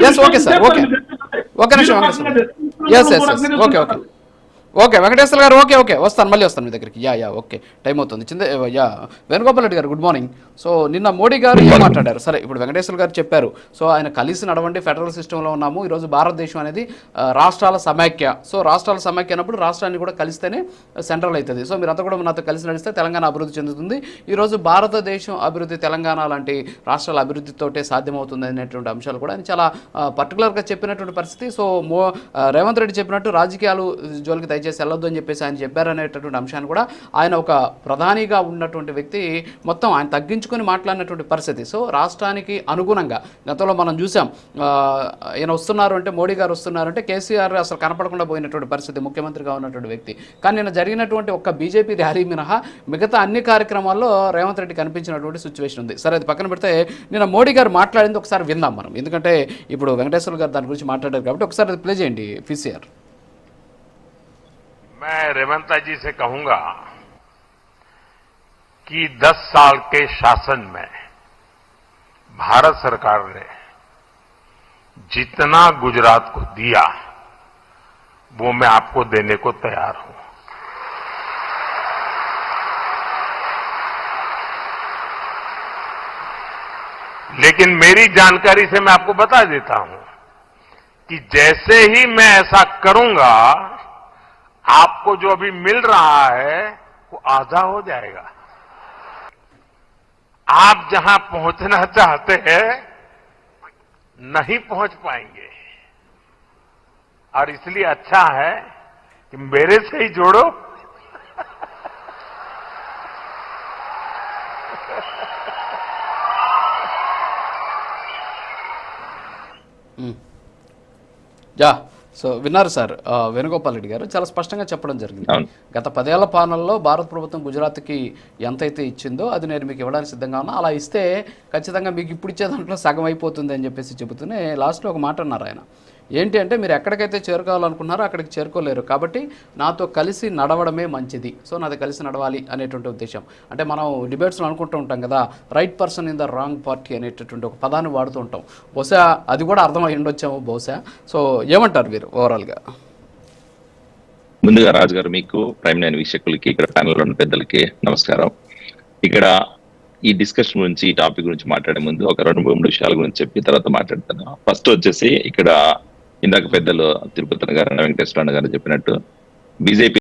Yes okay sir okay ఒక నిమిషం Venkateswara S S S okay okay okay Venkateswara garu okay okay వస్తాను మళ్ళీ వస్తాను మీ దగ్గరికి యా ఓకే టైం అవుతుంది yeah Venugopal Reddy garu good morning. So నిన్న మోడీ గారు ఏం మాట్లాడారు సరే ఇప్పుడు వెంకటేశ్వర గారు చెప్పారు. సో ఆయన కలిసి నడవండి ఫెడరల్ సిస్టంలో ఉన్నాము ఈరోజు భారతదేశం అనేది రాష్ట్రాల సమైక్య. సో రాష్ట్రాల సమైక్య అన్నప్పుడు రాష్ట్రాన్ని కూడా కలిస్తేనే సెంట్రల్ అవుతుంది. సో మీరంతా కూడా నాతో కలిసి నడిస్తే తెలంగాణ అభివృద్ధి చెందుతుంది. ఈరోజు భారతదేశం అభివృద్ధి తెలంగాణ లాంటి రాష్ట్రాల అభివృద్ధితోటే సాధ్యమవుతుంది అనేటువంటి అంశాలు కూడా ఆయన చాలా పర్టికులర్గా చెప్పినటువంటి పరిస్థితి. సో రేవంత్ రెడ్డి చెప్పినట్టు రాజకీయాలు జోలికి దయచేసి వెళ్ళొద్దు అని చెప్పేసి ఆయన చెప్పారనేటటువంటి అంశాన్ని కూడా ఆయన ఒక ప్రధానిగా ఉన్నటువంటి వ్యక్తి మొత్తం ఆయన తగ్గించుకొని మాట్లాడినటువంటి పరిస్థితి. సో రాష్ట్రానికి అనుగుణంగా గతంలో మనం చూసాం ఈయన వస్తున్నారు అంటే మోడీ గారు వస్తున్నారంటే కేసీఆర్ అసలు కనపడకుండా పోయినటువంటి పరిస్థితి ముఖ్యమంత్రిగా ఉన్నటువంటి వ్యక్తి. కానీ నిన్న జరిగినటువంటి ఒక్క బీజేపీ ర్యాలీ మినహా మిగతా అన్ని కార్యక్రమాల్లో రేవంత్ రెడ్డి కనిపించినటువంటి సిచ్యువేషన్ ఉంది. సరే అది పక్కన పెడితే నిన్న మోడీ గారు మాట్లాడింది ఒకసారి విందాం మనం, ఎందుకంటే ఇప్పుడు వెంకటేశ్వర గారు దాని గురించి మాట్లాడారు కాబట్టి ఒకసారి అది ప్లే చేయండి పీసీఆర్. मैं रेवंता जी से कहूंगा कि 10 साल के शासन में भारत सरकार ने जितना गुजरात को दिया वो मैं आपको देने को तैयार हूं. लेकिन मेरी जानकारी से मैं आपको बता देता हूं कि जैसे ही मैं ऐसा करूंगा आपको जो अभी मिल रहा है वो आधा हो जाएगा. आप जहां पहुंचना चाहते हैं नहीं पहुंच पाएंगे और इसलिए अच्छा है कि मेरे से ही जोड़ो. యా సో విన్నారు సార్ వేణుగోపాల్ రెడ్డి గారు చాలా స్పష్టంగా చెప్పడం జరిగింది. గత 10 ఏళ్ల పాలనలో భారత ప్రభుత్వం గుజరాత్కి ఎంతైతే ఇచ్చిందో అది నేను మీకు ఇవ్వడానికి సిద్ధంగా ఉన్నా, అలా ఇస్తే ఖచ్చితంగా మీకు ఇప్పుడు ఇచ్చే దాంట్లో సగం అయిపోతుంది అని చెప్పేసి చెబుతూనే లాస్ట్లో ఒక మాట అన్నారు ఆయన. ఏంటి అంటే మీరు ఎక్కడికైతే చేరుకోవాలనుకున్నారో అక్కడికి చేరుకోలేరు కాబట్టి నాతో కలిసి నడవడమే మంచిది. సో నాతో కలిసి నడవాలి అనేటువంటి ఉద్దేశం. అంటే మనం డిబేట్స్లో అనుకుంటూ ఉంటాం కదా right person in the wrong party అనేటటువంటి ఒక పదాన్ని వాడుతూ ఉంటాం. బహుశా అది కూడా అర్థమై ఉండొచ్చాము బహుశా. సో ఏమంటారు మీరు ఓవరాల్గా? ముందుగా రాజు గారు మీకు ప్రైమ్ లైన్ వీక్షకులకి ఇక్కడ ప్యానెల్లో ఉన్న పెద్దలకి నమస్కారం. ఇక్కడ ఈ డిస్కషన్ గురించి ఈ టాపిక్ గురించి మాట్లాడే ముందు ఒక 2-3 విషయాల గురించి చెప్పి తర్వాత మాట్లాడతాను. ఫస్ట్ వచ్చేసి ఇక్కడ ఇందాక పెద్దలు తిరుపతి గారు వెంకటేశ్వర గారు చెప్పినట్టు బీజేపీ